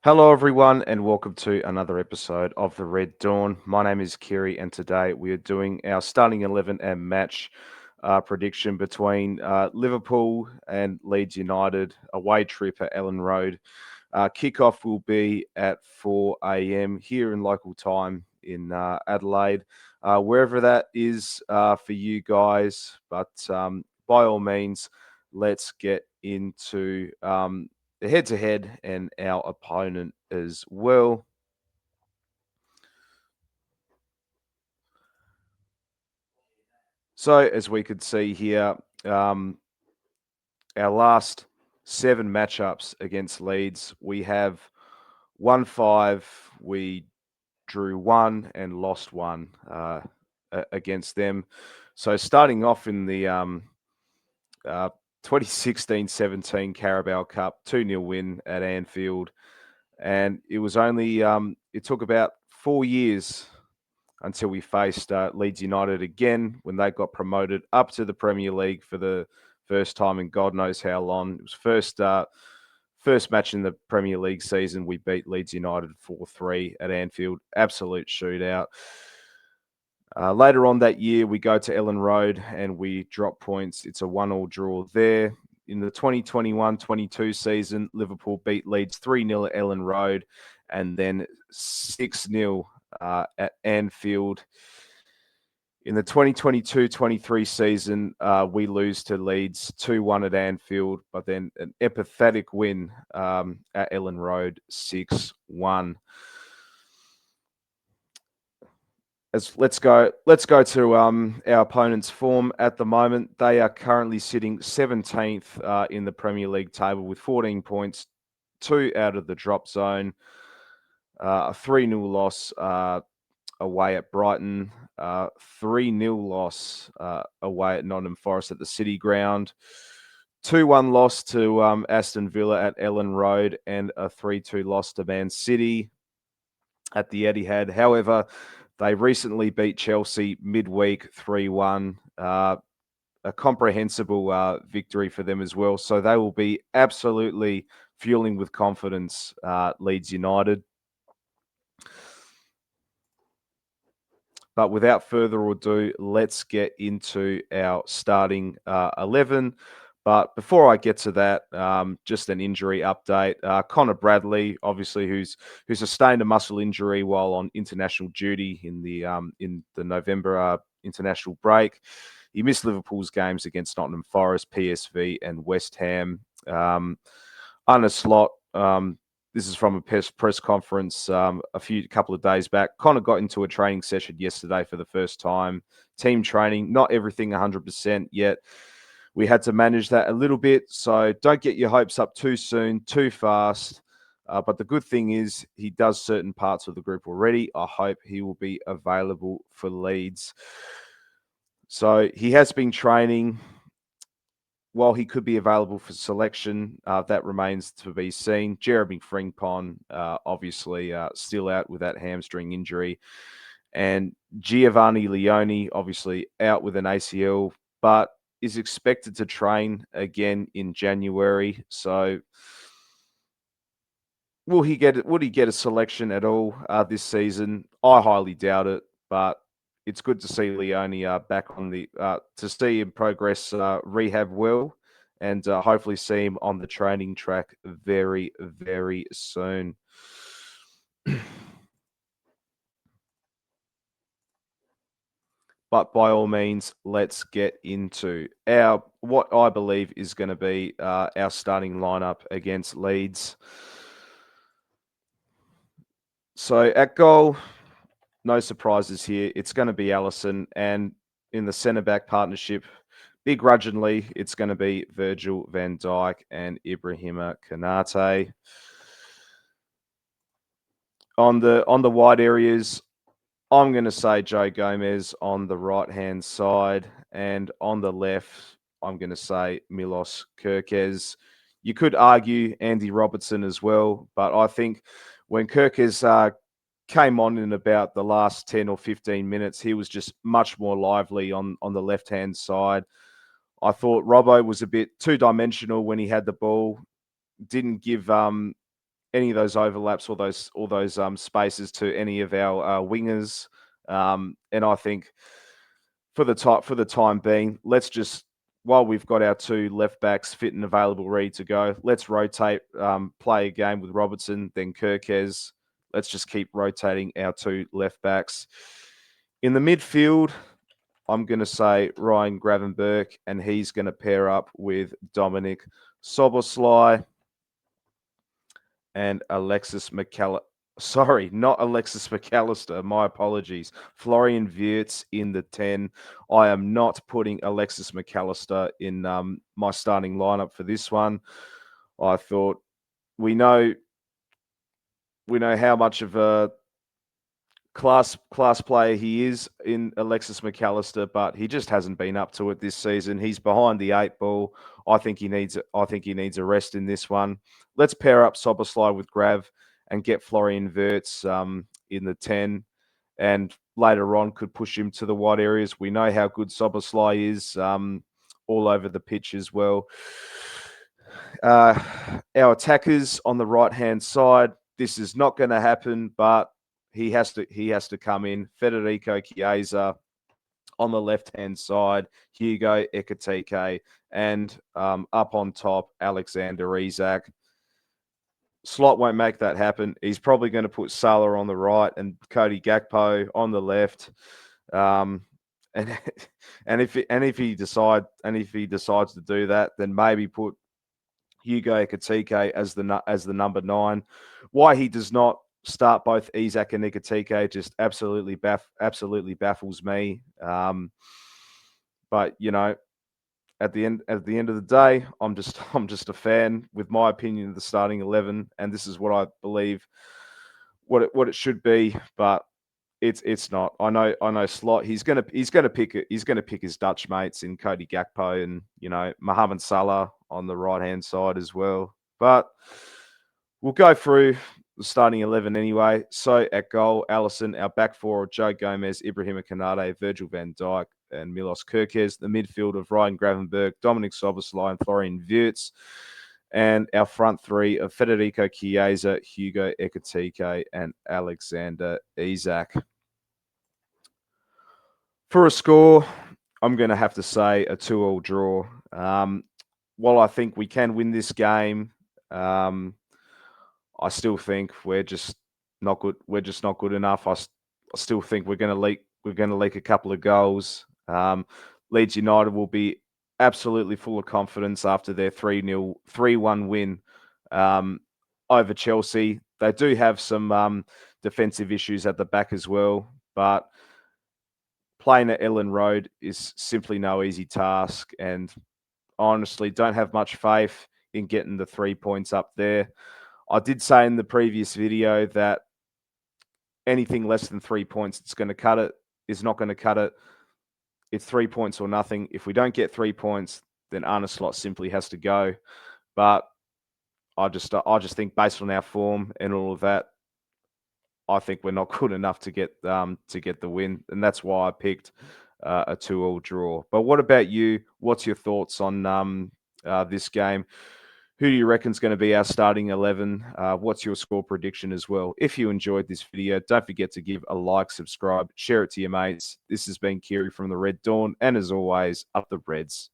Hello, everyone, and welcome to another episode of the Red Dawn. My name is Kyri, and today we are doing our starting 11 and match prediction between Liverpool and Leeds United, away trip at Ellen Road. Kickoff will be at 4 a.m. here in local time in Adelaide, wherever that is for you guys. But by all means, let's get into the head to head and our opponent as well. So, as we could see here, um, our last 7 matchups against Leeds, we have won 5, we drew 1, and lost 1 against them. So, starting off in the 2016-17 Carabao Cup, 2-0 win at Anfield. And it was only, it took about 4 years until we faced Leeds United again when they got promoted up to the Premier League for the first time in God knows how long. It was first match in the Premier League season. We beat Leeds United 4-3 at Anfield. Absolute shootout. Later on that year, we go to Ellen Road and we drop points. It's a 1-1 draw there. In the 2021-22 season, Liverpool beat Leeds 3-0 at Ellen Road and then 6-0 at Anfield. In the 2022-23 season, we lose to Leeds 2-1 at Anfield, but then an empathetic win at Ellen Road 6-1. Let's go to our opponent's form at the moment. They are currently sitting 17th in the Premier League table with 14 points, 2 out of the drop zone, a 3-0 loss away at Brighton, 3-0 loss away at Nottingham Forest at the City Ground, 2-1 loss to Aston Villa at Ellen Road, and a 3-2 loss to Man City at the Etihad. However, they recently beat Chelsea midweek 3-1. A comprehensible victory for them as well. So they will be absolutely fueling with confidence Leeds United. But without further ado, let's get into our starting 11. But before I get to that, just an injury update. Connor Bradley, obviously, who's sustained a muscle injury while on international duty in the November international break. He missed Liverpool's games against Nottingham Forest, PSV, and West Ham. Anna Slot, this is from a press conference couple of days back. Connor got into a training session yesterday for the first time. Team training, not everything 100% yet. We had to manage that a little bit, so don't get your hopes up too soon, too fast. But the good thing is he does certain parts of the group already. I hope he will be available for Leeds. So he has been training. While he could be available for selection, that remains to be seen. Jeremy Frimpong, obviously, still out with that hamstring injury. And Giovanni Leone, obviously, out with an ACL, but is expected to train again in January. So, would he get a selection at all this season? I highly doubt it, but it's good to see Leone back on to see him progress rehab well, and hopefully see him on the training track very, very soon. But by all means, let's get into what I believe is going to be our starting lineup against Leeds. So at goal, no surprises here. It's going to be Allison, and in the centre back partnership, begrudgingly, it's going to be Virgil van Dijk and Ibrahima Konate. On the wide areas, I'm going to say Joe Gomez on the right-hand side, and on the left, I'm going to say Milos Kerkez. You could argue Andy Robertson as well, but I think when Kerkez came on in about the last 10 or 15 minutes, he was just much more lively on the left-hand side. I thought Robbo was a bit two-dimensional when he had the ball, didn't give any of those overlaps or those spaces to any of our wingers. And I think for the time being, let's just, while we've got our two left backs fit and available, ready to go, let's rotate, play a game with Robertson, then Kirkes. Let's just keep rotating our two left backs. In the midfield, I'm going to say Ryan Gravenberch, and he's going to pair up with Dominic Soboslai and Alexis McAllister. Sorry, not Alexis McAllister. My apologies. Florian Wirtz in the 10. I am not putting Alexis McAllister in my starting lineup for this one. I thought we know how much of a class player he is in Alexis McAllister, but he just hasn't been up to it this season. He's behind the 8 ball. I think he needs a rest in this one. Let's pair up Soboslai with Grav and get Florian Wirtz in the 10, and later on could push him to the wide areas. We know how good Soboslai is all over the pitch as well. Our attackers on the right-hand side, this is not going to happen, but he has to come in. Federico Chiesa on the left-hand side, Hugo Ekitike, and up on top, Alexander Isak. Slot won't make that happen. He's probably going to put Salah on the right and Cody Gakpo on the left. And if he decides to do that, then maybe put Hugo Ekitike as the number 9. Why he does not start both Isak and Ekitike just absolutely baffles me. But at the end of the day, I'm just a fan with my opinion of the starting 11, and this is what I believe what it should be, but it's not. I know Slot. He's gonna pick his Dutch mates in Cody Gakpo and Mohamed Salah on the right hand side as well. But we'll go through the starting 11 anyway. So at goal, Alisson. Our back four: Joe Gomez, Ibrahima Konate, Virgil van Dijk, and Milos Kerkez. The midfield of Ryan Gravenberch, Dominic Soboslai, and Florian Wirtz. And our front three of Federico Chiesa, Hugo Ekitike, and Alexander Isak. For a score, I'm going to have to say a 2-2 draw. While I think we can win this game, I still think we're just not good. We're just not good enough. I still think we're going to leak. We're going to leak a couple of goals. Leeds United will be absolutely full of confidence after their 3-1 win over Chelsea. They do have some defensive issues at the back as well, but playing at Ellen Road is simply no easy task, and honestly don't have much faith in getting the 3 points up there. I did say in the previous video that anything less than 3 points is not going to cut it. It's 3 points or nothing. If we don't get 3 points, then Arne Slot simply has to go. But I just think based on our form and all of that, I think we're not good enough to get the win, and that's why I picked a 2-2 draw. But what about you? What's your thoughts on this game? Who do you reckon is going to be our starting 11? What's your score prediction as well? If you enjoyed this video, don't forget to give a like, subscribe, share it to your mates. This has been Kyri from the Red Dawn, and as always, up the Reds.